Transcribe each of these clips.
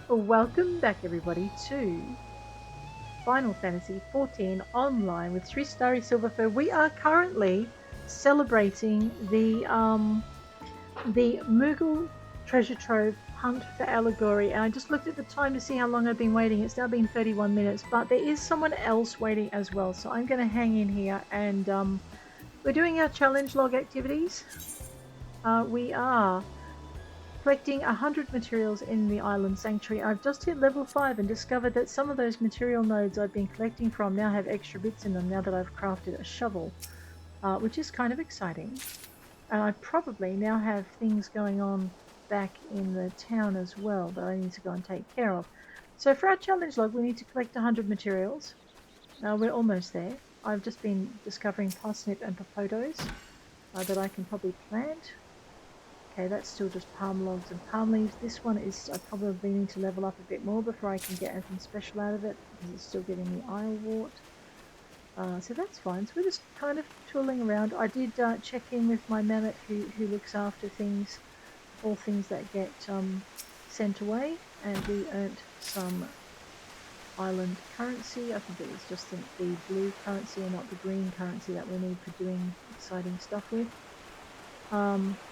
Welcome back everybody to Final Fantasy XIV Online with Shristari Silverfur. We are currently celebrating the Moogle Treasure Trove Hunt for Allegory, and I just looked at the time to see how long I've been waiting. It's now been 31 minutes, but there is someone else waiting as well, so I'm going to hang in here and we're doing our challenge log activities. We are collecting 100 materials in the island sanctuary. I've just hit level 5 and discovered that some of those material nodes I've been collecting from now have extra bits in them now that I've crafted a shovel, which is kind of exciting. And I probably now have things going on back in the town as well that I need to go and take care of. So for our challenge log, we need to collect 100 materials. We're almost there. I've just been discovering parsnip and potatoes that I can probably plant. Okay, that's still just palm logs and palm leaves. This one is, I probably need to level up a bit more before I can get anything special out of it, because it's still giving me Islewort. So that's fine. So we're just kind of tooling around. I did check in with my mammoth who looks after things, all things that get sent away, and we earned some island currency. I think it was just the blue currency and not the green currency that we need for doing exciting stuff with.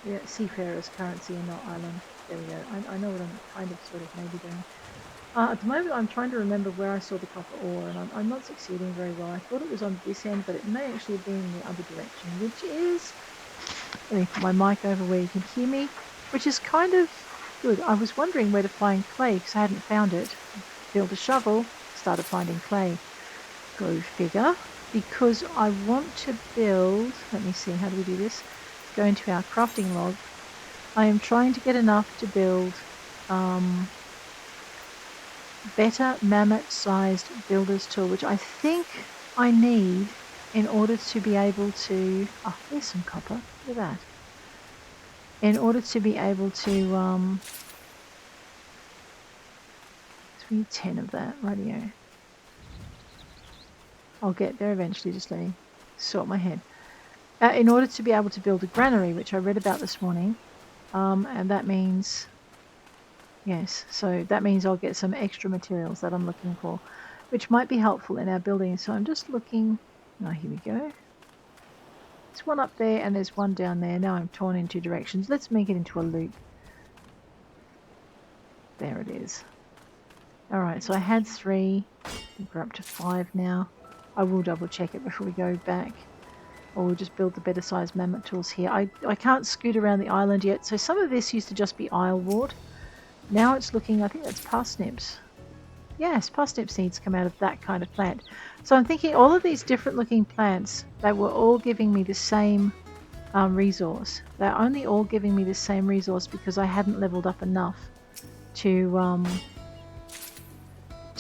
Yeah, seafarer's currency and not island. There we go. I know what I'm kind of sort of maybe doing. At the moment I'm trying to remember where I saw the copper ore, and I'm not succeeding very well. I thought it was on this end, but it may actually have been in the other direction, which is... Let me put my mic over where you can hear me, which is kind of good. I was wondering where to find clay because I hadn't found it. Built a shovel, started finding clay. Go figure. Because I want to build... Let me see, how do we do this? Go into our crafting log. I am trying to get enough to build better mammoth-sized builder's tool, which I think I need in order to be able to... Oh, there's some copper. Look at that. In order to be able to... So we need 10 of that. Radio. I'll get there eventually. Just let me sort my head. In order to be able to build a granary, which I read about this morning, and that means, yes, so that means I'll get some extra materials that I'm looking for, which might be helpful in our building. So I'm just looking, oh, here we go. There's one up there and there's one down there. Now I'm torn in two directions. Let's make it into a loop. There it is. All right, so I had 3. I think we're up to 5 now. I will double check it before we go back. Or we'll just build the better sized mammoth tools here. I can't scoot around the island yet, so some of this used to just be Islewort. Now it's looking, I think that's parsnips. Yes, parsnip seeds come out of that kind of plant. So I'm thinking all of these different looking plants, they were all giving me the same resource. They're only all giving me the same resource because I hadn't leveled up enough to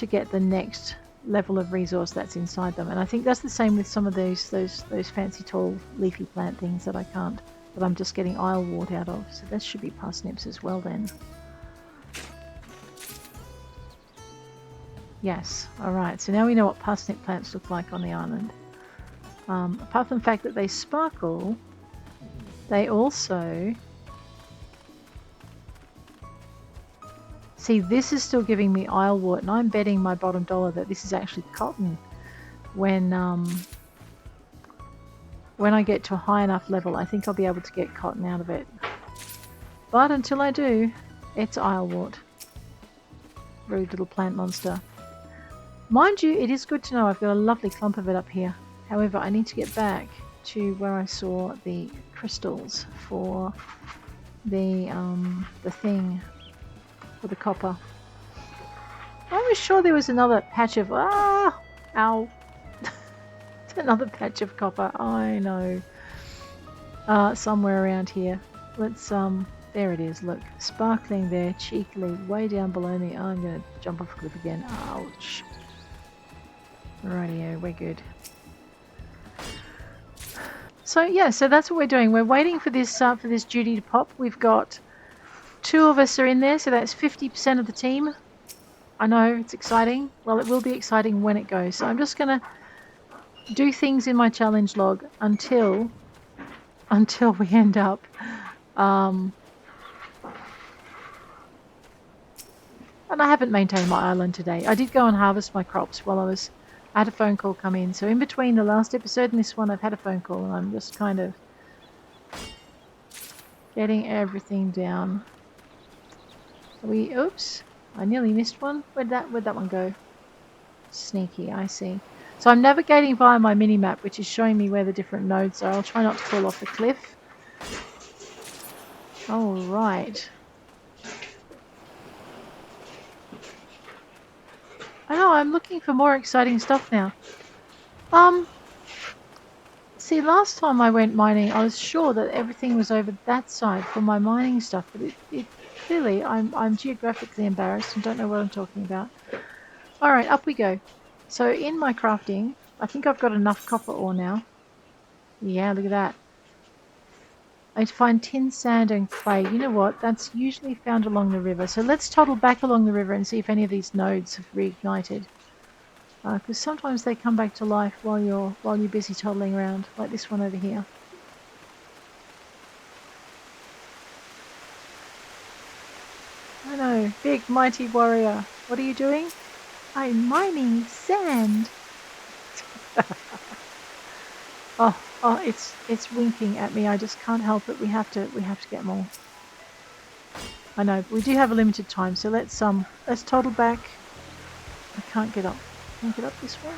get the next level of resource that's inside them. And I think that's the same with some of those fancy tall leafy plant things that I can't, that I'm just getting Islewort out of. So that should be parsnips as well then. Yes, alright, so now we know what parsnip plants look like on the island. Apart from the fact that they sparkle, they also... See, this is still giving me Islewort, and I'm betting my bottom dollar that this is actually cotton when I get to a high enough level. I think I'll be able to get cotton out of it. But until I do, it's Islewort. Rude little plant monster. Mind you, it is good to know I've got a lovely clump of it up here. However, I need to get back to where I saw the crystals for the thing... for the copper. I was sure there was another patch of... Ah! Ow! Another patch of copper. I know. Somewhere around here. Let's... There it is. Look. Sparkling there. Cheekily. Way down below me. I'm going to jump off a cliff again. Ouch. Rightio. We're good. So, yeah. So that's what we're doing. We're waiting for this duty to pop. We've got... 2 of us are in there, so that's 50% of the team. I know, it's exciting. Well, it will be exciting when it goes. So I'm just going to do things in my challenge log until we end up And I haven't maintained my island today. I did go and harvest my crops while I had a phone call come in. So in between the last episode and this one, I've had a phone call and I'm just kind of getting everything down. Oops, I nearly missed one. Where'd that one go? Sneaky, I see. So I'm navigating via my mini-map, which is showing me where the different nodes are. I'll try not to fall off the cliff. All right. I know, I'm looking for more exciting stuff now. See, last time I went mining, I was sure that everything was over that side for my mining stuff, but it clearly I'm geographically embarrassed and don't know what I'm talking about. All right, up we go. So in my crafting, I think I've got enough copper ore now. Yeah, look at that. I need to find tin, sand, and clay. You know what? That's usually found along the river. So let's toddle back along the river and see if any of these nodes have reignited. Because sometimes they come back to life while you're busy toddling around, like this one over here. I know, big mighty warrior. What are you doing? I'm mining sand. oh, it's winking at me. I just can't help it. We have to get more. I know, but we do have a limited time, so let's toddle back. I can't get up. Can I get up this way?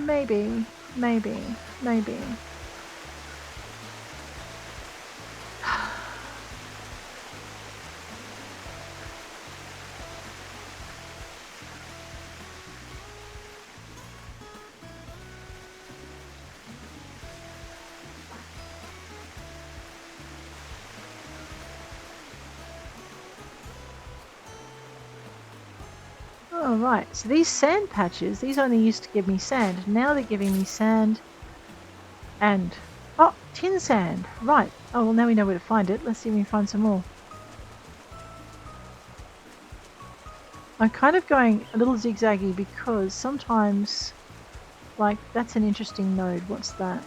Maybe. Oh, right. So these sand patches, these only used to give me sand. Now they're giving me sand and... Oh, tin sand. Right. Oh, well, now we know where to find it. Let's see if we can find some more. I'm kind of going a little zigzaggy because sometimes... Like, that's an interesting node. What's that?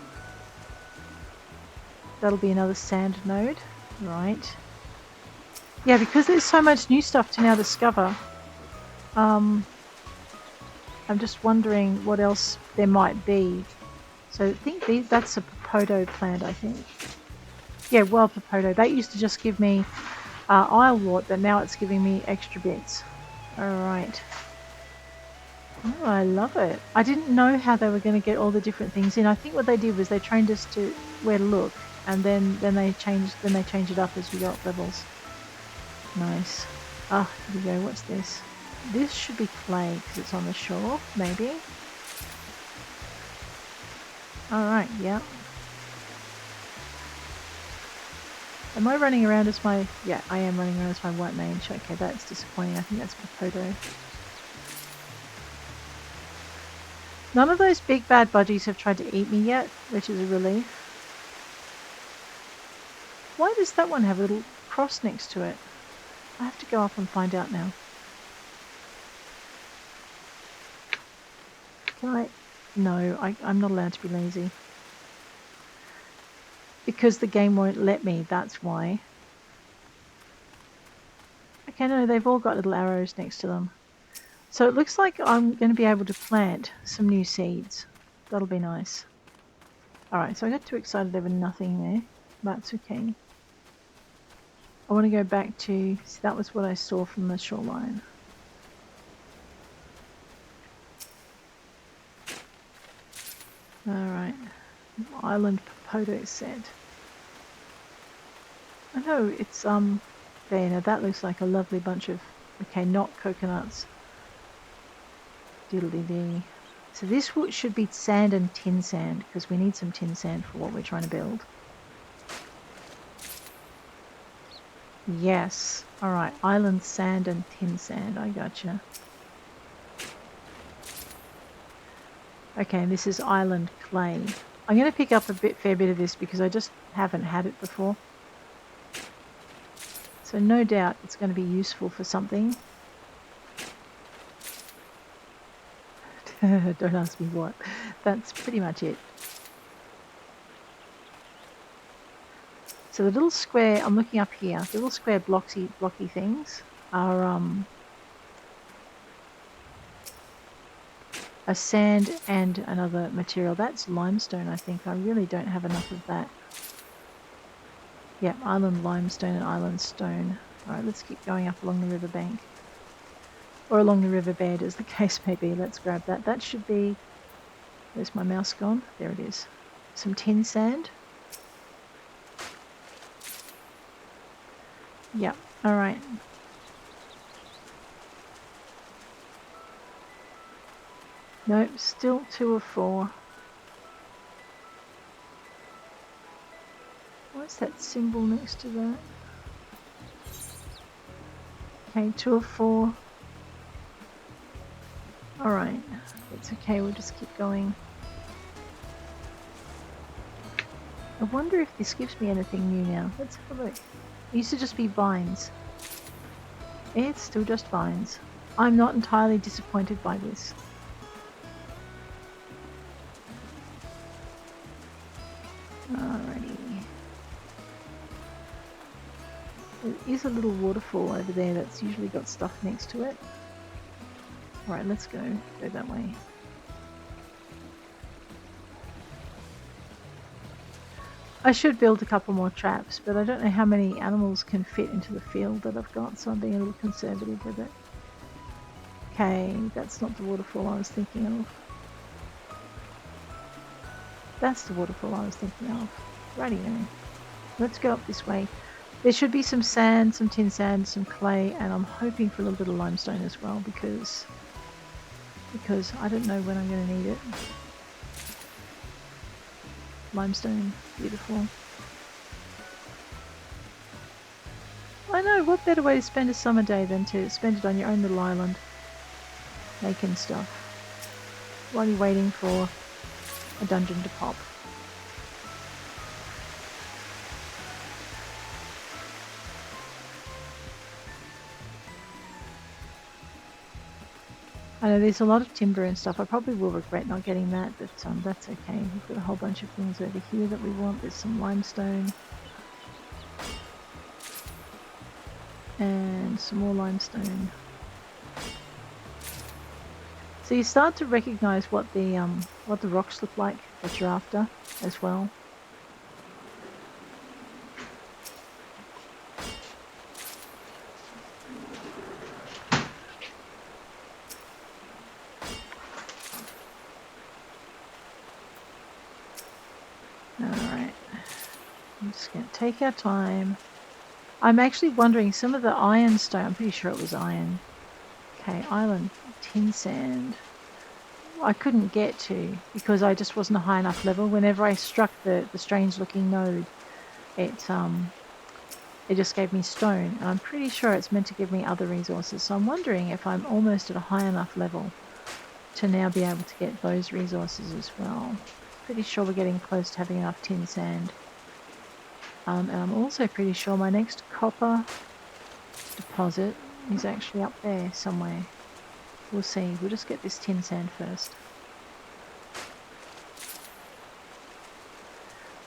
That'll be another sand node. Right. Yeah, because there's so much new stuff to now discover. I'm just wondering what else there might be. So I think that's a Popoto plant, I think. Yeah, wild Popoto. That used to just give me Islewort, but now it's giving me extra bits. Alright. Oh, I love it. I didn't know how they were going to get all the different things in. I think what they did was they trained us to where to look, and then they change it up as we go up levels. Nice. Ah, here we go. What's this? This should be clay because it's on the shore, maybe. Alright, yeah. Am I running around as my... Yeah, I am running around as my white mage. Okay, that's disappointing. I think that's Popoto. None of those big bad budgies have tried to eat me yet, which is a relief. Why does that one have a little cross next to it? I have to go up and find out now. Can I... No, I'm not allowed to be lazy. Because the game won't let me, that's why. Okay, no, they've all got little arrows next to them. So it looks like I'm going to be able to plant some new seeds. That'll be nice. Alright, so I got too excited there was nothing there. That's okay. I want to go back to... See, that was what I saw from the shoreline. Alright. Island Popoto set. I know, it's, there, now that looks like a lovely bunch of... Okay, not coconuts. Diddly-dee. So this should be sand and tin sand, because we need some tin sand for what we're trying to build. Yes. Alright, island sand and tin sand, I gotcha. Okay, and this is island clay. I'm going to pick up a fair bit of this because I just haven't had it before. So no doubt it's going to be useful for something. Don't ask me what. That's pretty much it. So the little square, I'm looking up here, the little square blocky things are a sand and another material. That's limestone, I think. I really don't have enough of that. Yeah, island limestone and island stone. Alright, let's keep going up along the riverbank. Or along the riverbed, as the case may be. Let's grab that. That should be... Where's my mouse gone? There it is. Some tin sand. Yep, alright. Nope, still 2 or 4. What's that symbol next to that? Okay, 2 or 4. Alright, it's okay, we'll just keep going. I wonder if this gives me anything new now. Let's have a look. It used to just be vines. It's still just vines. I'm not entirely disappointed by this. Alrighty. There is a little waterfall over there that's usually got stuff next to it. Alright, let's go that way. I should build a couple more traps, but I don't know how many animals can fit into the field that I've got, so I'm being a little conservative with it. Okay, that's not the waterfall I was thinking of. That's the waterfall I was thinking of. Rightio. Let's go up this way. There should be some sand, some tin sand, some clay, and I'm hoping for a little bit of limestone as well because I don't know when I'm going to need it. Limestone, beautiful. I know, what better way to spend a summer day than to spend it on your own little island, making stuff, while you're waiting for a dungeon to pop. I know there's a lot of timber and stuff. I probably will regret not getting that, but that's okay. We've got a whole bunch of things over here that we want. There's some limestone. And some more limestone. So you start to recognize what the rocks look like that you're after as well. Alright. I'm just going to take our time. I'm actually wondering, some of the ironstone, I'm pretty sure it was iron. Okay, island tin sand. I couldn't get to because I just wasn't a high enough level. Whenever I struck the strange looking node, it just gave me stone, and I'm pretty sure it's meant to give me other resources. So I'm wondering if I'm almost at a high enough level to now be able to get those resources as well. Pretty sure we're getting close to having enough tin sand. And I'm also pretty sure my next copper deposit is actually up there somewhere. We'll see. We'll just get this tin sand first.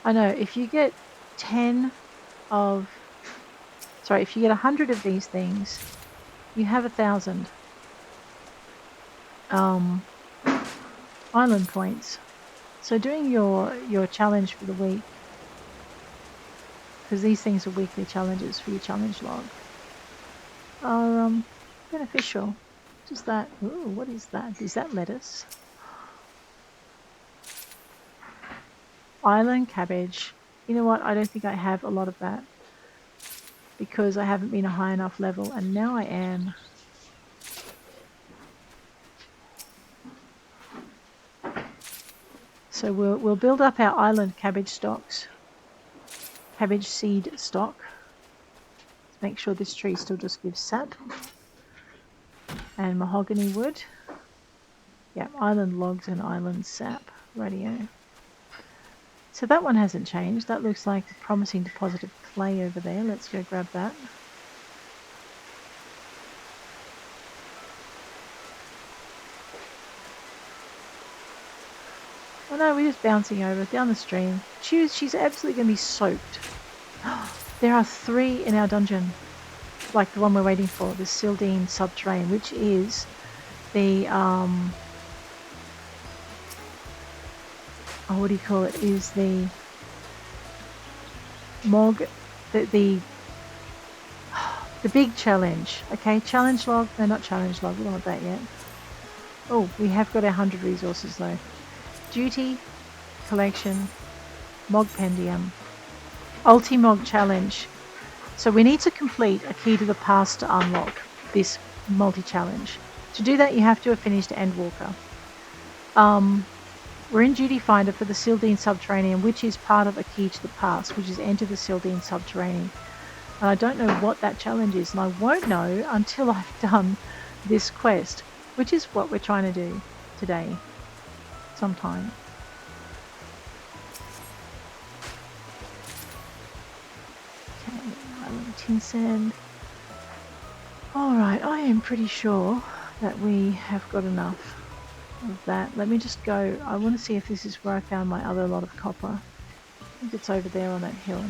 I know, if you get 10 of... Sorry, if you get 100 of these things, you have 1,000 island points. So doing your challenge for the week, because these things are weekly challenges for your challenge log, are beneficial. Just that. Ooh, what is that? Is that lettuce? Island cabbage. You know what? I don't think I have a lot of that because I haven't been a high enough level, and now I am. So we'll build up our island cabbage stocks. Cabbage seed stock. Let's make sure this tree still just gives sap. And mahogany wood. Yeah, island logs and island sap. Radio. So that one hasn't changed. That looks like a promising deposit of clay over there. Let's go grab that. Oh no, we're just bouncing over down the stream. She's absolutely going to be soaked. There are 3 in our dungeon. Like the one we're waiting for, the Sildine subterranean, which is the what do you call it? Is the Mog, the big challenge. Okay, challenge log. No, not challenge log. We don't want that yet. Oh, we have got 100 resources though. Duty, collection, Mogpendium, Ultimog challenge. So we need to complete a key to the past to unlock this multi-challenge. To do that, you have to have finished Endwalker. We're in Duty Finder for the Sildine Subterranean, which is part of a key to the past, which is enter the Sildine Subterranean. And I don't know what that challenge is, and I won't know until I've done this quest, which is what we're trying to do today, sometime. Tin sand. Alright, I am pretty sure that we have got enough of that. Let me just go. I want to see if this is where I found my other lot of copper. I think it's over there on that hill.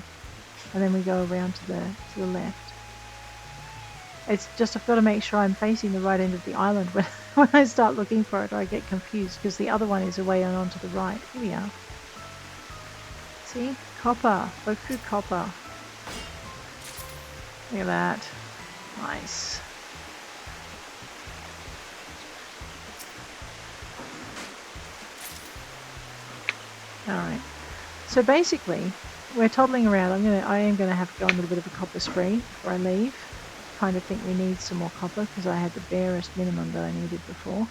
And then we go around to the left. It's just I've got to make sure I'm facing the right end of the island when I start looking for it, or I get confused because the other one is away and on to the right. Here we are. See? Copper. Boku copper. Look at that. Nice. Alright. So basically, we're toddling around. I am gonna have to go on a little bit of a copper spree before I leave. Kind of think we need some more copper because I had the barest minimum that I needed before.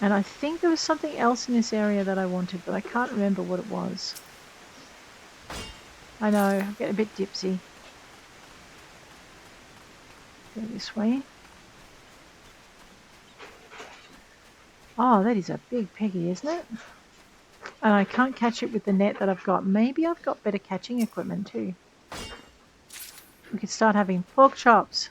And I think there was something else in this area that I wanted, but I can't remember what it was. I know, I'm getting a bit dipsy. Go this way. Oh, that is a big peggy, isn't it? And I can't catch it with the net that I've got. Maybe I've got better catching equipment too. We could start having pork chops.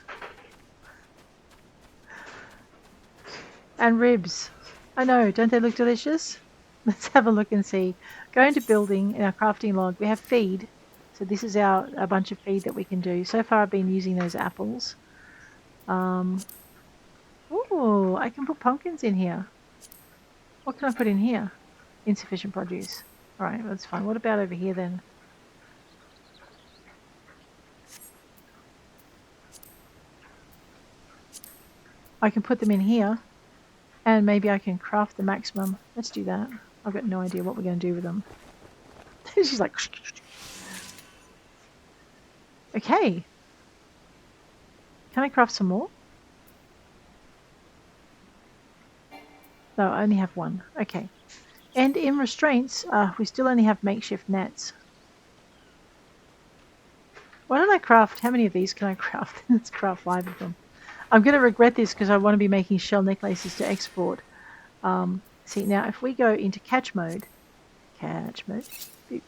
And ribs. I know, don't they look delicious? Let's have a look and see. Go into building in our crafting log. We have feed. So this is a bunch of feed that we can do. So far I've been using those apples. Oh, I can put pumpkins in here. What can I put in here? Insufficient produce. Alright, that's fine. What about over here then? I can put them in here. And maybe I can craft the maximum. Let's do that. I've got no idea what we're going to do with them. She's like... Okay. Can I craft some more? No, I only have one. Okay. And in restraints, we still only have makeshift nets. Why don't I craft... How many of these can I craft? Let's craft 5 of them. I'm going to regret this because I want to be making shell necklaces to export. See, now if we go into catch mode... Boop.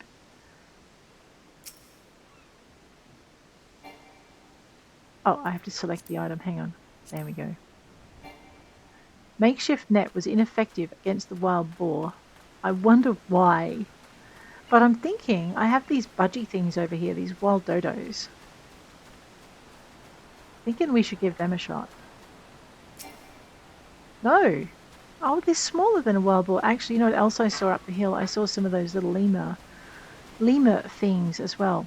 Oh, I have to select the item. Hang on. There we go. Makeshift net was ineffective against the wild boar. I wonder why. But I'm thinking, I have these budgie things over here, these wild dodos. Thinking we should give them a shot. No. Oh, they're smaller than a wild boar. Actually, you know what else I saw up the hill? I saw some of those little lemur things as well.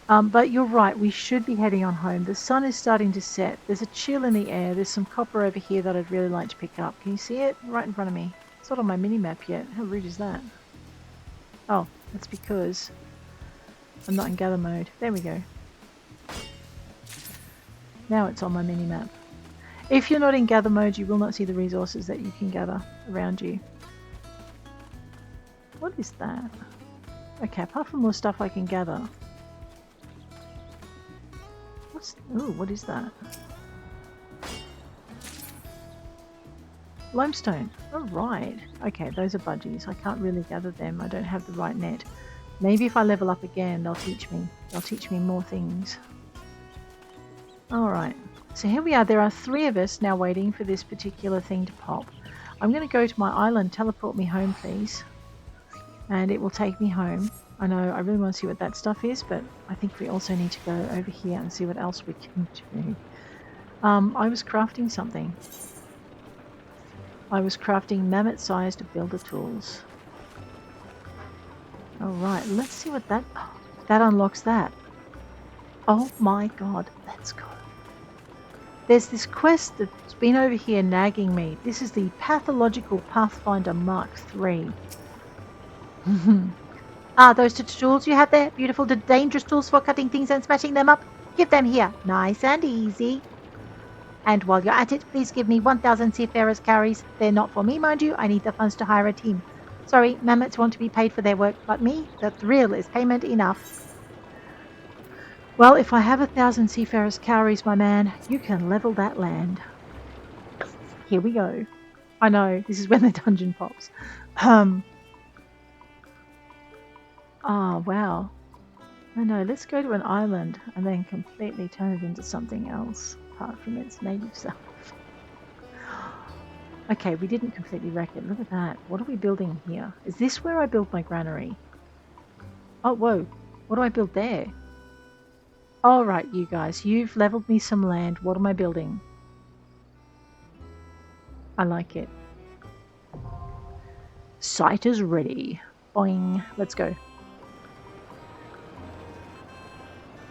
But you're right, we should be heading on home. The sun is starting to set. There's a chill in the air. There's some copper over here that I'd really like to pick up. Can you see it? Right in front of me. It's not on my mini-map yet. How rude is that? Oh, that's because I'm not in gather mode. There we go. Now it's on my mini-map. If you're not in gather mode, you will not see the resources that you can gather around you. What is that? Okay, apart from more stuff I can gather. Oh, what is that? Limestone. Alright. Okay, those are budgies. I can't really gather them. I don't have the right net. Maybe if I level up again, they'll teach me. They'll teach me more things. Alright. So here we are. There are 3 of us now waiting for this particular thing to pop. I'm going to go to my island. Teleport me home, please. And it will take me home. I know I really want to see what that stuff is, but I think we also need to go over here and see what else we can do. I was crafting something. I was crafting mammoth-sized builder tools. Alright, let's see what that... Oh, that unlocks that. Oh my god, let's go. There's this quest that's been over here nagging me. This is the Pathological Pathfinder Mark III. Those two tools you have there, beautiful, the dangerous tools for cutting things and smashing them up. Give them here, nice and easy. And while you're at it, please give me 1,000 seafarers' carries. They're not for me, mind you. I need the funds to hire a team. Sorry, mammoths want to be paid for their work, but me, the thrill is payment enough. Well, if I have 1,000 seafarers' calories, my man, you can level that land. Here we go. I know, this is when the dungeon pops. Wow. I know, let's go to an island and then completely turn it into something else, apart from its native self. Okay, we didn't completely wreck it. Look at that. What are we building here? Is this where I build my granary? Oh, whoa. What do I build there? All right, you guys. You've leveled me some land. What am I building? I like it. Site is ready. Boing. Let's go.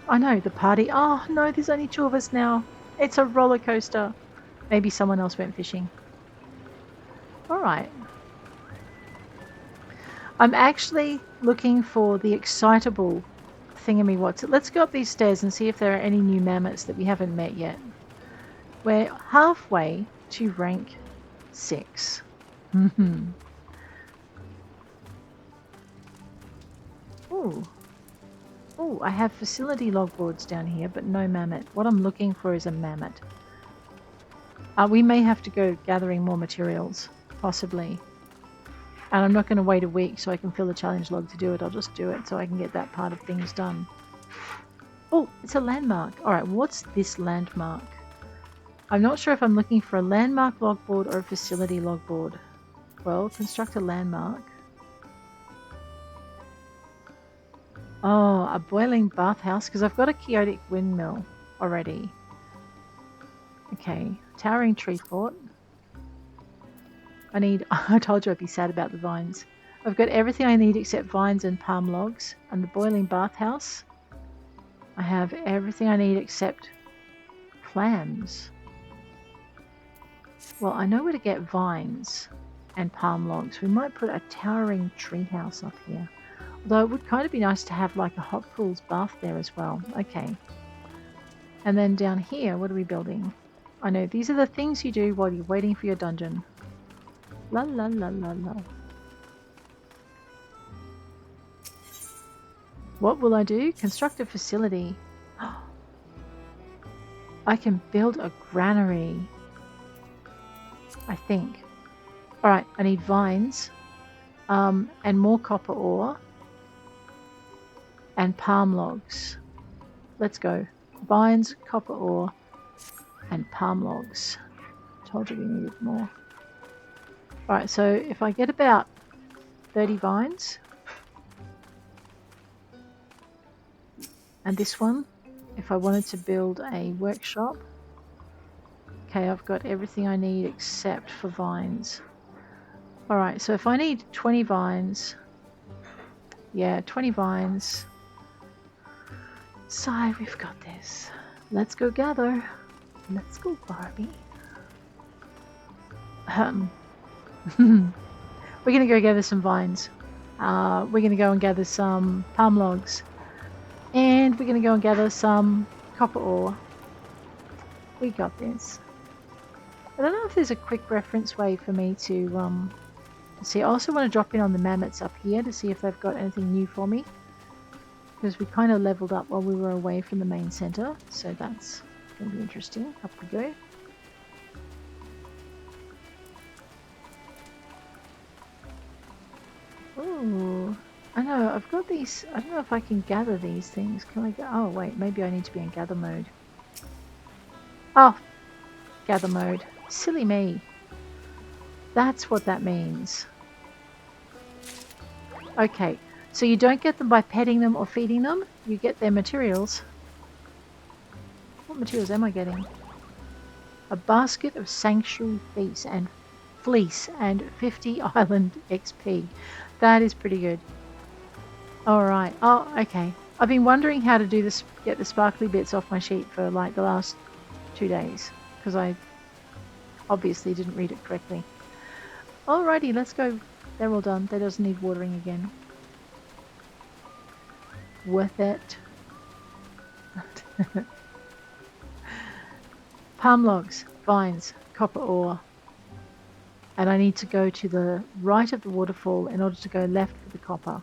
I know, the party. Oh, no, there's only 2 of us now. It's a roller coaster. Maybe someone else went fishing. All right. I'm actually looking for the excitable thingamywhat's. Let's go up these stairs and see if there are any new mammoths that we haven't met yet. We're halfway to rank 6. Ooh. Ooh, I have facility logboards down here, but no mammoth. What I'm looking for is a mammoth. We may have to go gathering more materials, possibly. And I'm not going to wait a week so I can fill the challenge log to do it. I'll just do it so I can get that part of things done. Oh, it's a landmark. Alright, what's this landmark? I'm not sure if I'm looking for a landmark logboard or a facility logboard. Well, construct a landmark. Oh, a boiling bathhouse, because I've got a chaotic windmill already. Okay, towering tree fort. I told you I'd be sad about the vines. I've got everything I need except vines and palm logs. And the boiling bathhouse. I have everything I need except clams. Well, I know where to get vines and palm logs. We might put a towering tree house up here. Although it would kind of be nice to have like a hot pools bath there as well. Okay. And then down here, what are we building? I know, these are the things you do while you're waiting for your dungeon. La la la la la. What will I do? Construct a facility. I can build a granary. I think. Alright, I need vines. And more copper ore. And palm logs. Let's go. Vines, copper ore, and palm logs. Told you we needed more. Alright, so if I get about 30 vines, and this one, if I wanted to build a workshop, okay, I've got everything I need except for vines. Alright, so if I need 20 vines, yeah, 20 vines. Sigh, we've got this. Let's go gather. Let's go, Barbie. We're gonna go gather some vines. We're gonna go and gather some palm logs. And we're gonna go and gather some copper ore. We got this. I don't know if there's a quick reference way for me to see. I also want to drop in on the mammoths up here to see if they've got anything new for me. Because we kind of leveled up while we were away from the main center. So that's going to be interesting. Up we go. Ooh. I know, I've got these. I don't know if I can gather these things. Can I go? Oh, wait. Maybe I need to be in gather mode. Oh. Gather mode. Silly me. That's what that means. Okay, so you don't get them by petting them or feeding them. You get their materials. What materials am I getting? A basket of Sanctuary Fleece and 50 Island XP. That is pretty good. Alright. Oh, okay. I've been wondering how to do this, get the sparkly bits off my sheet for like the last 2 days. Because I obviously didn't read it correctly. Alrighty, let's go. They're all done. They doesn't need watering again. Worth it. Palm logs, vines, copper ore. And I need to go to the right of the waterfall in order to go left for the copper.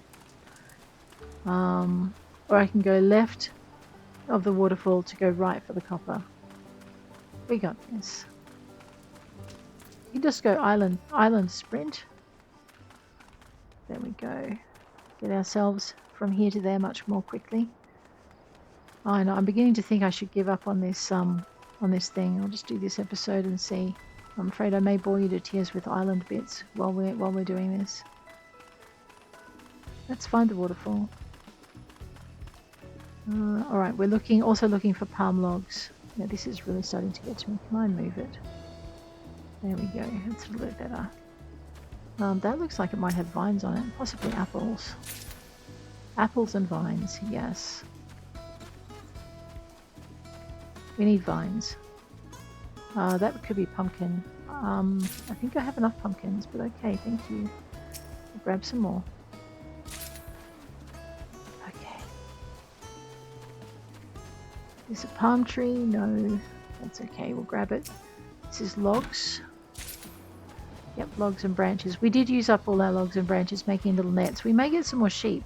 Or I can go left of the waterfall to go right for the copper. We got this. You can just go island sprint. There we go. Get ourselves from here to there much more quickly. Oh, I know. I'm beginning to think I should give up on this thing. I'll just do this episode and see. I'm afraid I may bore you to tears with island bits while we're doing this. Let's find the waterfall. All right, we're also looking for palm logs. Yeah, this is really starting to get to me. Can I move it? There we go. That's a little bit better. That looks like it might have vines on it. Possibly apples. Apples and vines, yes. We need vines. That could be pumpkin. I think I have enough pumpkins, but okay, thank you. I'll grab some more. Okay. Is a palm tree? No, that's okay. We'll grab it. This is logs. Yep, logs and branches. We did use up all our logs and branches making little nets. We may get some more sheep.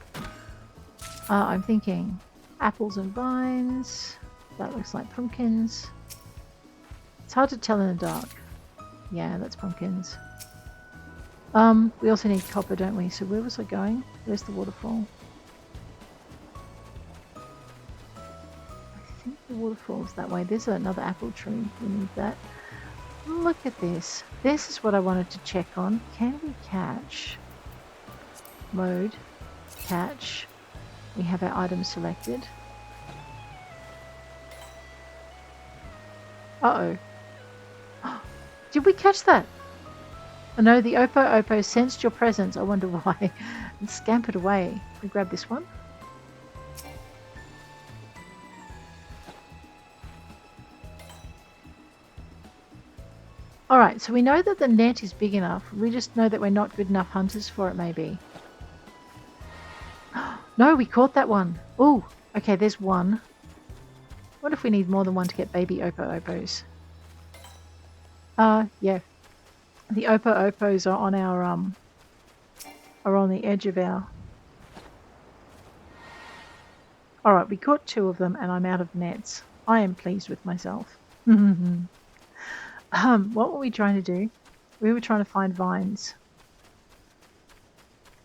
I'm thinking apples and vines. That looks like pumpkins. It's hard to tell in the dark. Yeah, that's pumpkins. We also need copper, don't we? So where was I going? Where's the waterfall? I think the waterfall's that way. There's another apple tree. We need that. Look at this. This is what I wanted to check on. Can we catch? Mode. Catch. We have our items selected. Uh-oh. Did we catch that? Oh no, the Opo sensed your presence. I wonder why. And scampered away. We grab this one. Alright, so we know that the net is big enough. We just know that we're not good enough hunters for it, maybe. No, we caught that one. Ooh, okay, there's one. What if we need more than one to get baby Opos? Yeah. The Opos are on our are on the edge of our. Alright, we caught 2 of them and I'm out of nets. I am pleased with myself. What were we trying to do? We were trying to find vines.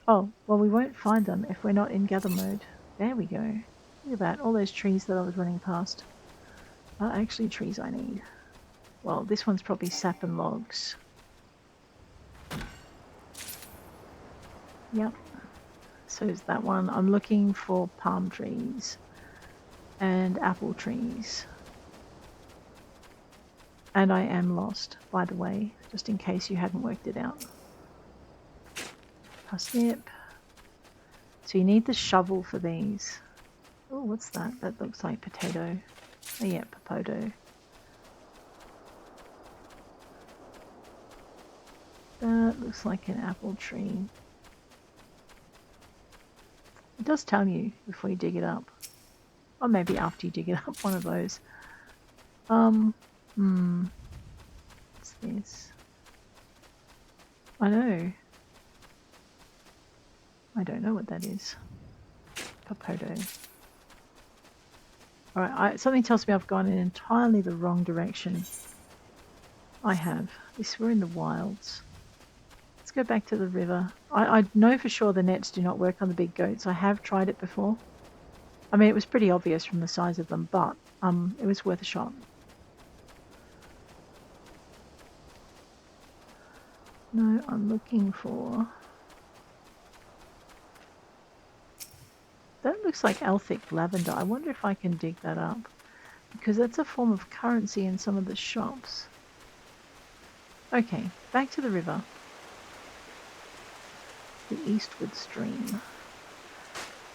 Oh, well we won't find them if we're not in gather mode. There we go. Look at that, all those trees that I was running past are actually trees I need. Well, this one's probably sap and logs. Yep. So is that one. I'm looking for palm trees and apple trees. And I am lost, by the way, just in case you hadn't worked it out. Parsnip. So you need the shovel for these. Oh, what's that? That looks like potato. Oh yeah, popoto. That looks like an apple tree. It does tell you before you dig it up. Or maybe after you dig it up, one of those. What's this? I know. I don't know what that is. Popoto. Alright, something tells me I've gone in entirely the wrong direction. I have. We're in the wilds. Let's go back to the river. I know for sure the nets do not work on the big goats. I have tried it before. I mean, it was pretty obvious from the size of them, but it was worth a shot. No, I'm looking for... looks like Elthic lavender. I wonder if I can dig that up, because that's a form of currency in some of the shops. Okay, back to the river. The eastward stream.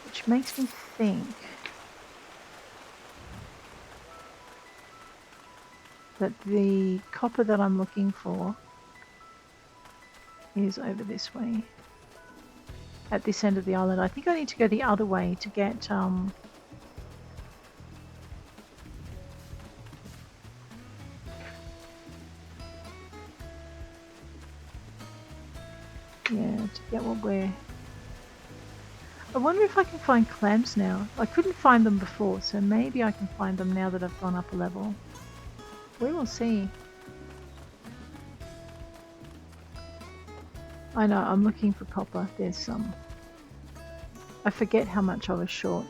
Which makes me think that the copper that I'm looking for is over this way. At this end of the island. I think I need to go the other way to get yeah, to get what we're... I wonder if I can find clams now. I couldn't find them before, so maybe I can find them now that I've gone up a level. We will see. I know, I'm looking for copper. There's some. I forget how much I was short.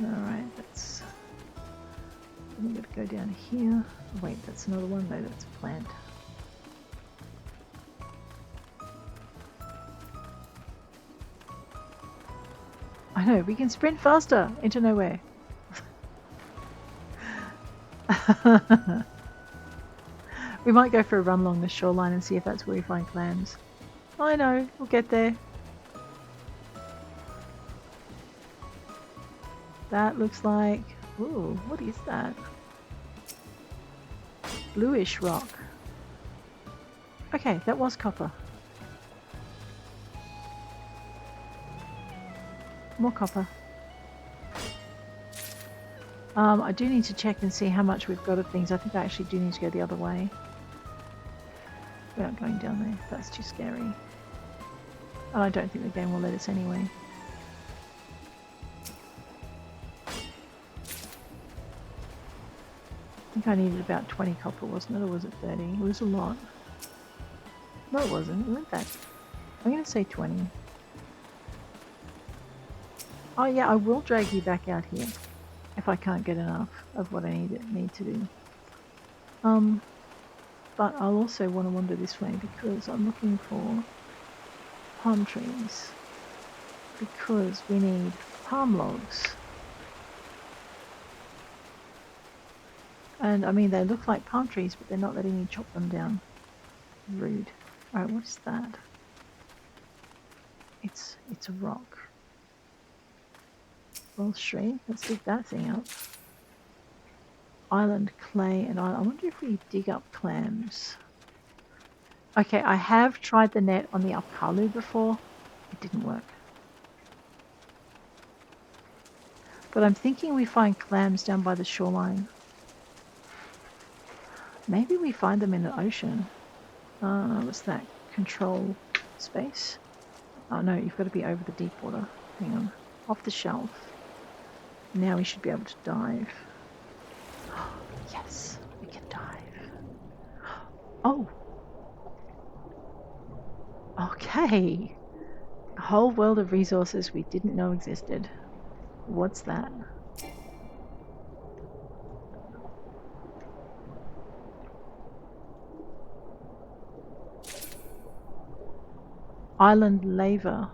Alright, that's... I'm going to go down here. Oh, wait, that's another one. No, that's a plant. I know, we can sprint faster into nowhere. We might go for a run along the shoreline and see if that's where we find clams. I know, we'll get there. That looks like... Ooh, what is that? Bluish rock. Okay, that was copper. More copper. I do need to check and see how much we've got of things. I think I actually do need to go the other way. We're not going down there. That's too scary. And I don't think the game will let us anyway. I think I needed about 20 copper, wasn't it? Or was it 30? It was a lot. No, it wasn't. It went back. I'm going to say 20. Oh yeah, I will drag you back out here if I can't get enough of what I need to do. But I'll also want to wander this way because I'm looking for palm trees. Because we need palm logs. And I mean, they look like palm trees, but they're not letting me chop them down. Rude. Alright, what is that? It's a rock. Well, Shree, let's dig that thing up. Island clay and island. I wonder if we dig up clams. Okay, I have tried the net on the Upkalu before. It didn't work. But I'm thinking we find clams down by the shoreline. Maybe we find them in the ocean. What's that? Control space? Oh no, you've got to be over the deep water. Hang on. Off the shelf. Now we should be able to dive. Yes, we can dive. Oh! Okay! A whole world of resources we didn't know existed. What's that? Island laver.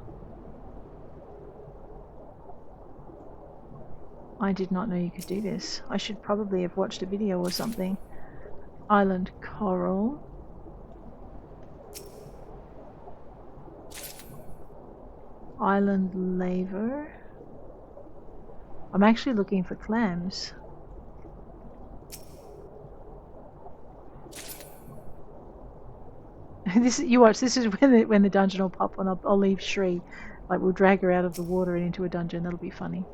I did not know you could do this. I should probably have watched a video or something. Island coral. Island laver. I'm actually looking for clams. You watch. This is when the dungeon will pop, and I'll leave Shree. Like we'll drag her out of the water and into a dungeon. That'll be funny.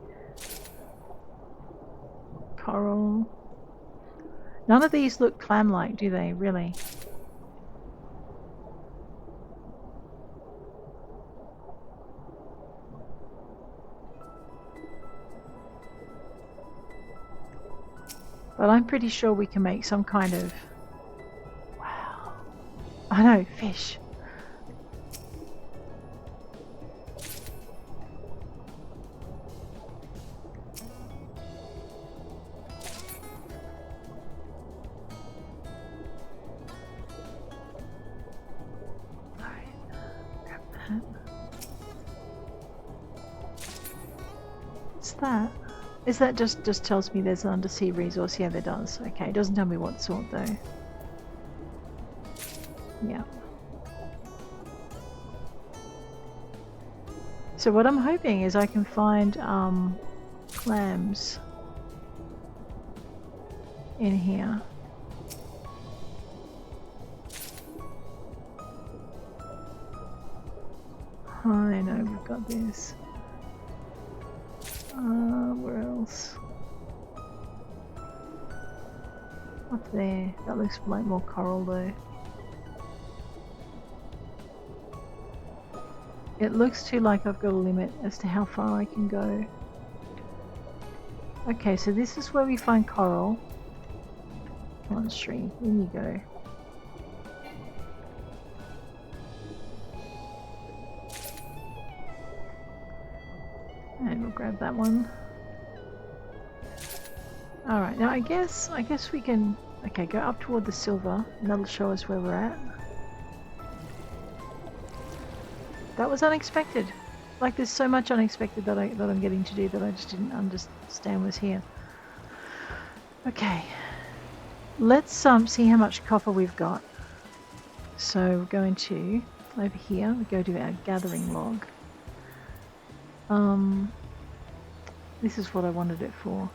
Coral. None of these look clam-like, do they? Really? But I'm pretty sure we can make some kind of... Wow. I know, fish. Alright, grab that. that? Is that just tells me there's an undersea resource? Yeah, there does. Okay, it doesn't tell me what sort though. Yeah. So what I'm hoping is I can find clams in here. I know we've got this. Where else? Up there. That looks like more coral though. It looks too like I've got a limit as to how far I can go. Okay, so this is where we find coral. Come on, Shree, in you go. And we'll grab that one. Alright, now I guess we can, okay, go up toward the silver and that'll show us where we're at. That was unexpected. Like there's so much unexpected that I'm getting to do that I just didn't understand was here. Okay. Let's see how much copper we've got. So we're going to over here, we go to our gathering log. This is what I wanted it for.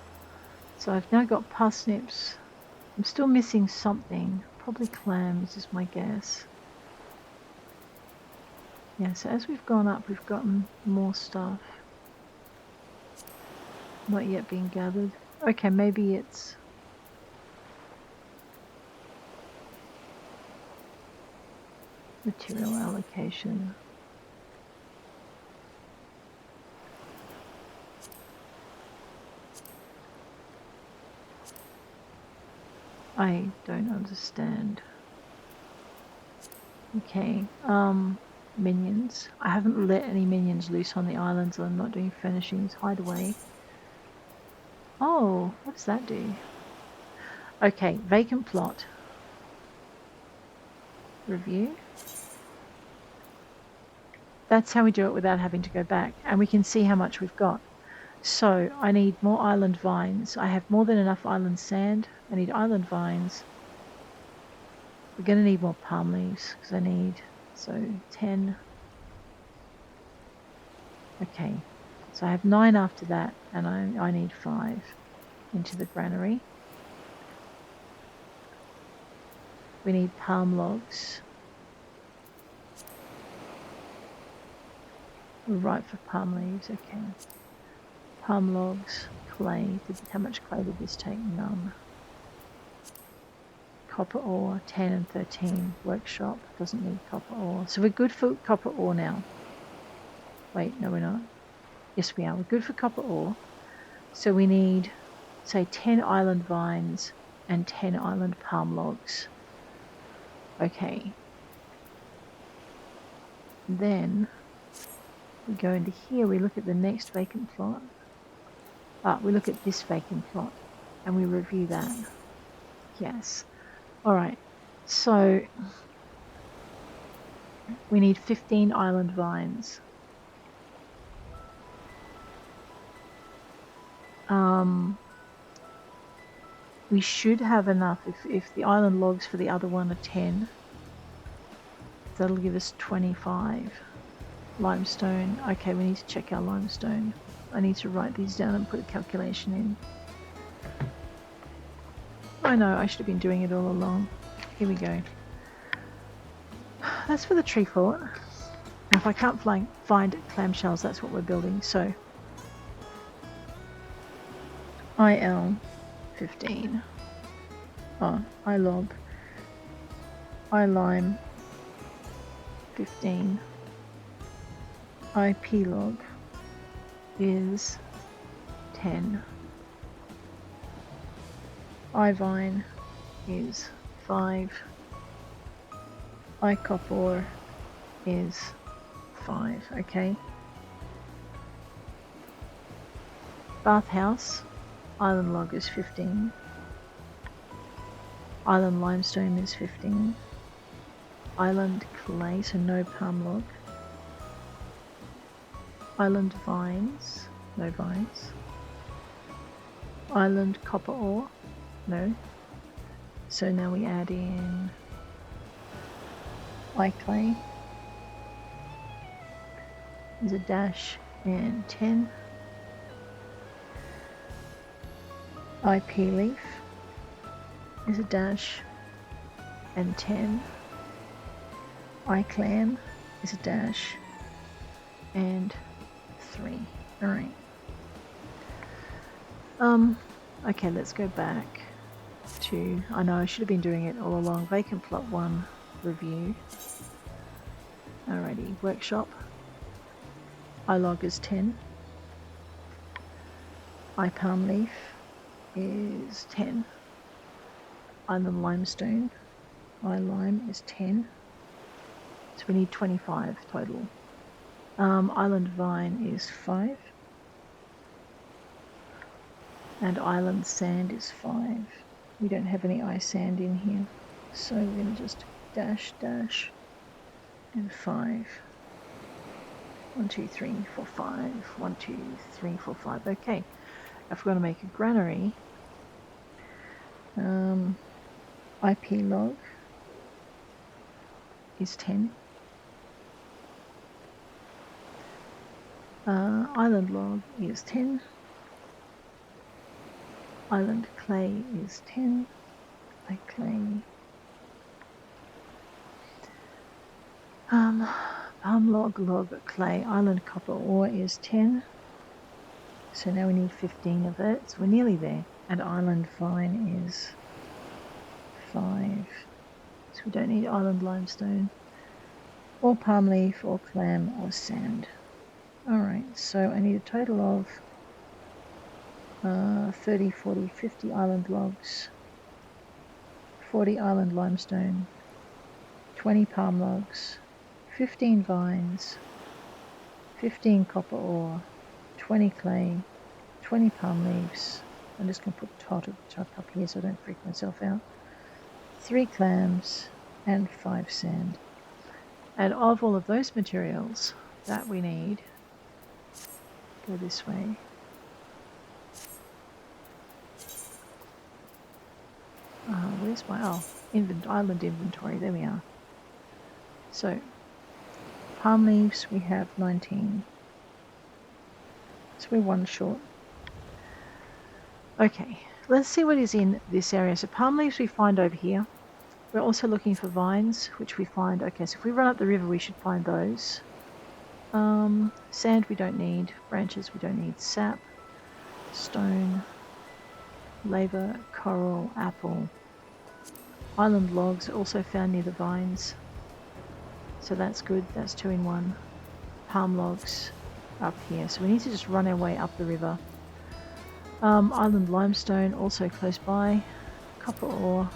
So I've now got parsnips. I'm still missing something. Probably clams is my guess. Yeah, so as we've gone up, we've gotten more stuff. Not yet being gathered. Okay, maybe it's... material allocation. I don't understand. Okay, minions. I haven't let any minions loose on the islands, so I'm not doing furnishings. Hideaway. Oh, what does that do? Okay, vacant plot. Review. That's how we do it without having to go back, and we can see how much we've got. So I need more island vines. I have more than enough island sand. I need island vines. We're going to need more palm leaves because I need, so 10. Okay, so I have 9 after that, and I need 5 into the granary. We need palm logs. We're right for palm leaves, okay. Palm logs, clay. How much clay did this take? None. Copper ore, 10 and 13. Workshop, doesn't need copper ore. So we're good for copper ore now. Wait, no we're not. Yes we are, we're good for copper ore. So we need, say, 10 island vines and 10 island palm logs. Okay. Then we go into here, we look at the next vacant plot. We look at this vacant plot and we review that. Yes. Alright, so we need 15 island vines. We should have enough if the island logs for the other one are 10. That'll give us 25. Limestone. Okay, we need to check our limestone. I need to write these down and put a calculation in. I know, I should have been doing it all along. Here we go. That's for the tree fort. Now if I can't find clamshells, that's what we're building. So IL 15. iLog. iLime 15. IPlog is 10. iVine is 5. iCopper is 5. Okay. Bathhouse, island log is 15. Island limestone is 15. Island clay, so no palm log. Island vines, no vines. Island copper ore. No. So now we add in clay. There's a dash and 10. IP leaf is a dash and 10. iClam is a dash and 3. Alright. Okay, let's go back to, I know I should have been doing it all along, vacant plot 1 review. Alrighty, workshop. iLog is 10. iPalm leaf is 10. Island limestone, iLime is 10. So we need 25 total. Island vine is 5. And island sand is 5. We don't have any ice sand in here. So we're going to just dash, dash, and 5. 1, 2, 3, 4, 5. 1, 2, 3, 4, 5. Okay. If we're going to make a granary, IP log is 10. Island log is 10. Island clay is 10. Clay. Palm log clay. Island copper ore is 10. So now we need 15 of it. So we're nearly there. And island vine is 5. So we don't need island limestone, or palm leaf, or clam, or sand. Alright, so I need a total of 30, 40, 50 island logs, 40 island limestone, 20 palm logs, 15 vines, 15 copper ore, 20 clay, 20 palm leaves. I'm just going to put tot at the top up here so I don't freak myself out. 3 clams and 5 sand. And of all of those materials that we need, go this way. Where's my island inventory? There we are. So palm leaves we have 19. So we're 1 short. Okay, let's see what is in this area. So palm leaves we find over here. We're also looking for vines, which we find. Okay, so if we run up the river, we should find those. Sand we don't need. Branches we don't need. Sap, stone, lava, coral, apple. Island logs are also found near the vines. So that's good. That's 2 in 1. Palm logs up here. So we need to just run our way up the river. Island limestone also close by. Copper ore.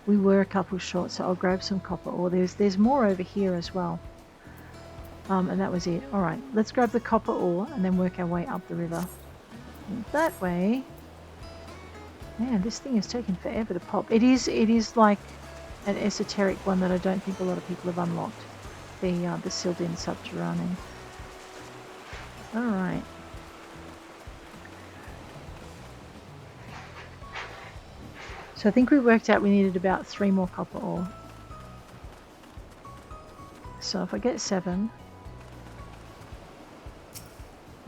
We were a couple short, so I'll grab some copper ore. There's more over here as well. And that was it. Alright, let's grab the copper ore and then work our way up the river. And that way... Man, this thing is taking forever to pop. It is like an esoteric one that I don't think a lot of people have unlocked. The Sildin Subterranean. Alright. So I think we worked out we needed about 3 more copper ore. So if I get 7...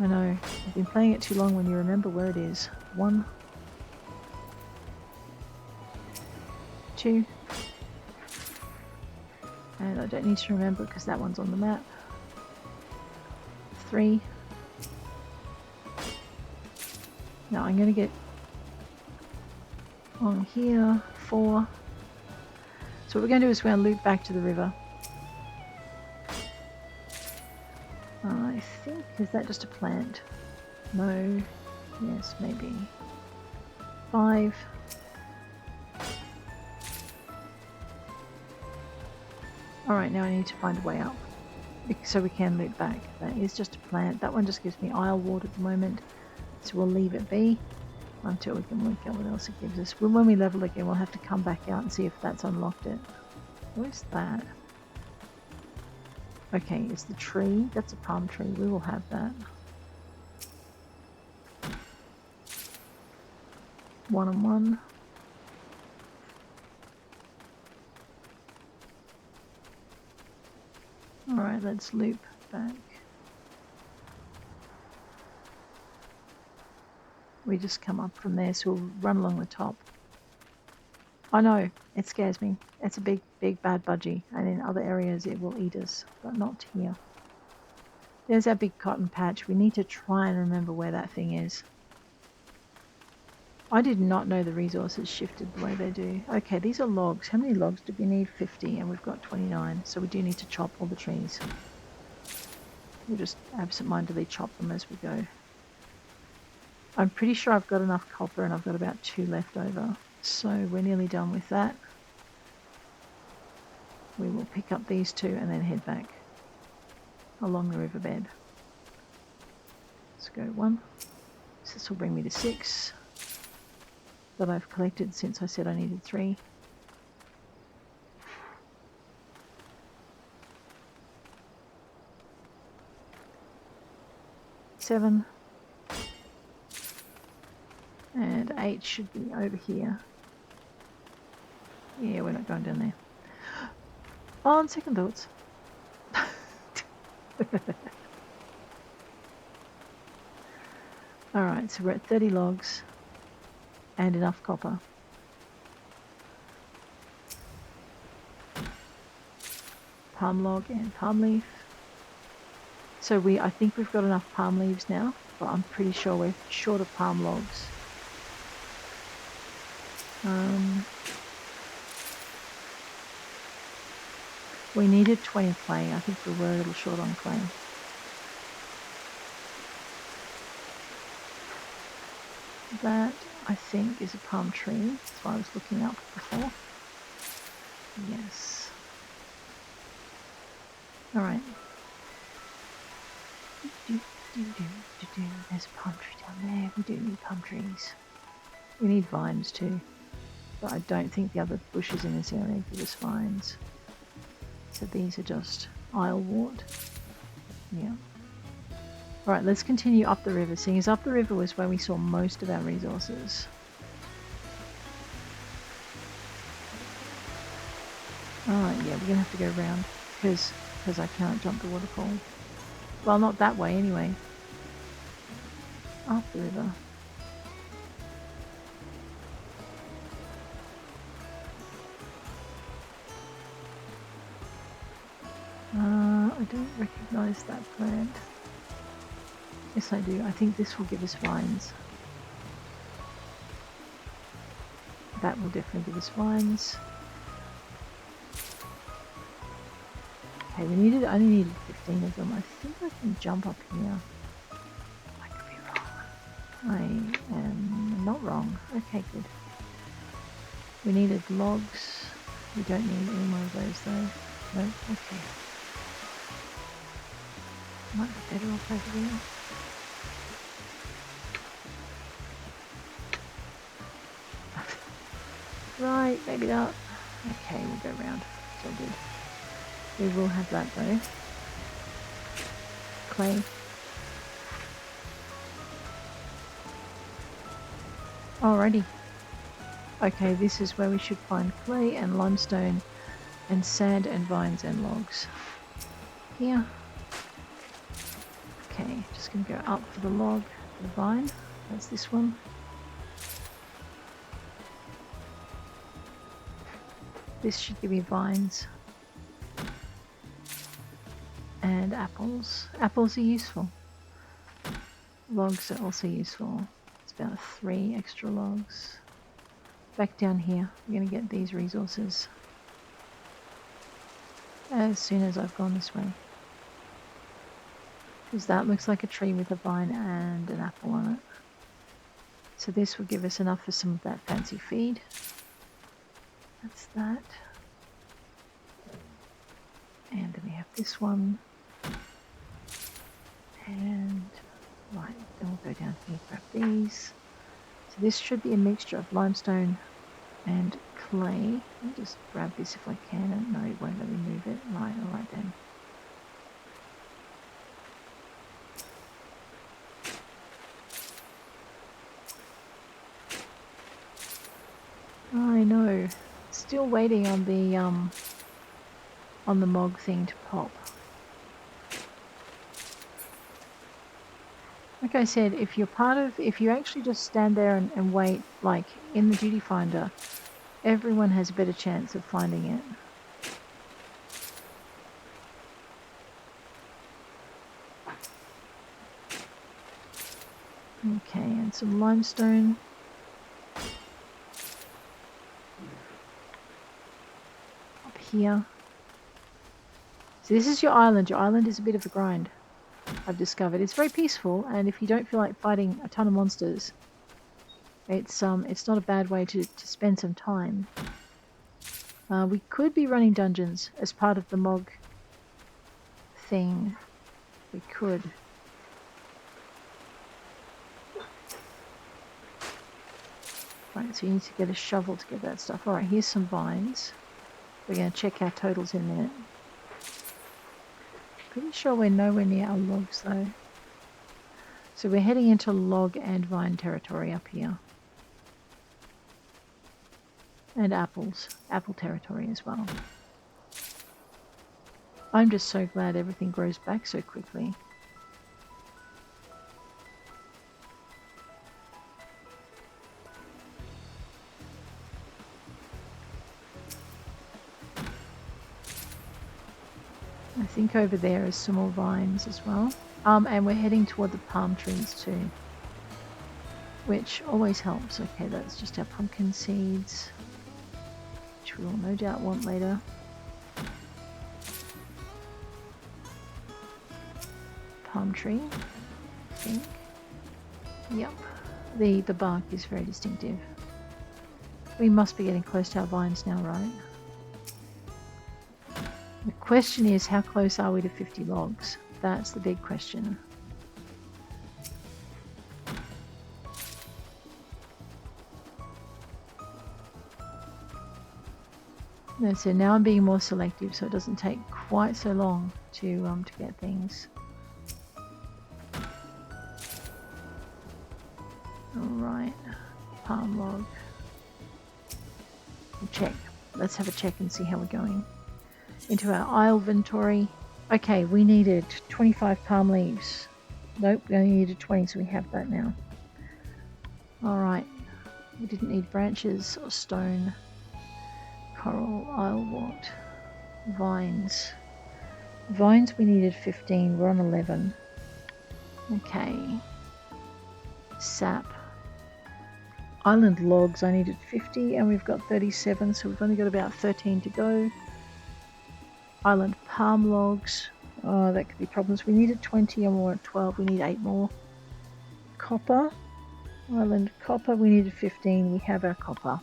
I know, I've been playing it too long when you remember where it is. 1, 2, and I don't need to remember because that one's on the map. 3. Now I'm going to get on here. 4. So what we're going to do is we're going to loop back to the river. I think, is that just a plant? No. Yes, maybe. 5. Alright, now I need to find a way up so we can loop back. That is just a plant. That one just gives me isle ward at the moment. So we'll leave it be until we can work out what else it gives us. When we level again, we'll have to come back out and see if that's unlocked it. Where's that? Okay, it's the tree. That's a palm tree. We will have that. 1 and 1. Alright, let's loop back. We just come up from there, so we'll run along the top. I know, it scares me. It's a big, big bad budgie, and in other areas it will eat us, but not here. There's our big cotton patch. We need to try and remember where that thing is. I did not know the resources shifted the way they do. Okay, these are logs. How many logs do we need? 50, and we've got 29, so we do need to chop all the trees. We'll just absentmindedly chop them as we go. I'm pretty sure I've got enough copper and I've got about 2 left over. So we're nearly done with that. We will pick up these 2 and then head back along the riverbed. Let's go 1. So this will bring me to 6 that I've collected since I said I needed 3. Seven. And 8 should be over here. Yeah, we're not going down there. On second thoughts. Alright, so we're at 30 logs and enough copper. Palm log and palm leaf. So I think we've got enough palm leaves now, but I'm pretty sure we're short of palm logs. We needed 20 clay. I think we were a little short on clay. That, I think, is a palm tree. That's what I was looking up before. Yes. Alright. There's a palm tree down there. We do need palm trees. We need vines too. But I don't think the other bushes in this area give us vines. So these are just islewort. Yeah. Alright, let's continue up the river. Seeing as up the river was where we saw most of our resources. Alright, yeah, we're going to have to go around because I can't jump the waterfall. Well, not that way anyway. Up the river. I don't recognise that plant. Yes, I do. I think this will give us vines. That will definitely give us vines. Okay, I only needed 15 of them. I think I can jump up here. I could be wrong. I am not wrong. Okay, good. We needed logs. We don't need any more of those though. No? Okay. Might be better off over there. Right, maybe not. Okay, we'll go round. It's all good. We will have that though. Clay. Alrighty. Okay, this is where we should find clay and limestone and sand and vines and logs. Here. Okay, just going to go up for the log, for the vine. That's this one. This should give me vines. And apples. Apples are useful. Logs are also useful. It's about 3 extra logs. Back down here, we're going to get these resources as soon as I've gone this way. Because that looks like a tree with a vine and an apple on it. So this will give us enough for some of that fancy feed. That's that. And then we have this one. And right, then we'll go down here, grab these. So this should be a mixture of limestone and clay. I'll just grab this if I can, and no, it won't let me move it. Right, alright then. know. Still waiting on the Mog thing to pop. Like I said, if you actually just stand there and wait, like in the duty finder, everyone has a better chance of finding it. Okay, and some limestone. Up here. So this is your island. Your island is a bit of a grind, I've discovered. It's very peaceful, and if you don't feel like fighting a ton of monsters, it's not a bad way to spend some time. We could be running dungeons as part of the Mog thing. We could. Right, so you need to get a shovel to get that stuff. Alright, here's some vines. We're going to check our totals in a minute. Pretty sure we're nowhere near our logs though. So we're heading into log and vine territory up here. And apples. Apple territory as well. I'm just so glad everything grows back so quickly. I think over there is some more vines as well. And we're heading toward the palm trees too, which always helps. Okay, that's just our pumpkin seeds, which we will no doubt want later. Palm tree, I think. Yep, the bark is very distinctive. We must be getting close to our vines now, right? The question is, how close are we to 50 logs? That's the big question. No, so now I'm being more selective, so it doesn't take quite so long to get things. Alright, palm log. Check. Let's have a check and see how we're going. Into our isle inventory. Okay, we needed 25 palm leaves. Nope, we only needed 20, so we have that now. Alright, we didn't need branches or stone. Coral, islewort, vines. Vines we needed 15, we're on 11. Okay. Sap. Island logs I needed 50 and we've got 37, so we've only got about 13 to go. Island palm logs. Oh, that could be problems. We needed 20 and we're at 12. We need 8 more. Copper. Island copper. We needed 15. We have our copper.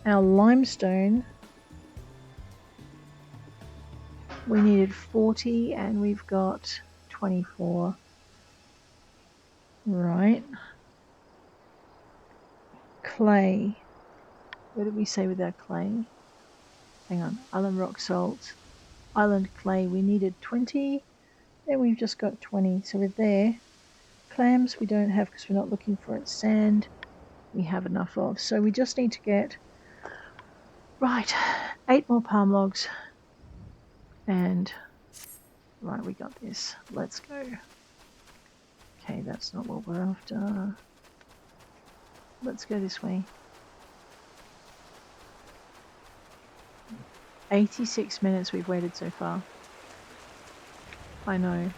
Our limestone. We needed 40 and we've got 24. Right. Clay. What did we say with our clay? Hang on. Island rock salt. Island clay. We needed 20. Then we've just got 20. So we're there. Clams we don't have because we're not looking for it. Sand we have enough of. So we just need to get, right, 8 more palm logs. And, right, we got this. Let's go. Okay, that's not what we're after. Let's go this way. 86 minutes we've waited so far. I know.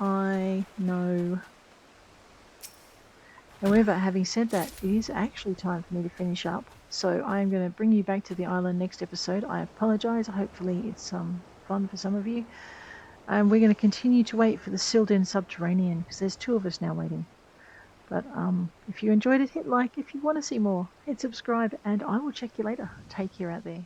I know. However, having said that, it is actually time for me to finish up. So I'm going to bring you back to the island next episode. I apologise. Hopefully it's fun for some of you. And we're going to continue to wait for the sealed-in subterranean because there's 2 of us now waiting. But if you enjoyed it, hit like. If you want to see more, hit subscribe, and I will check you later. Take care out there.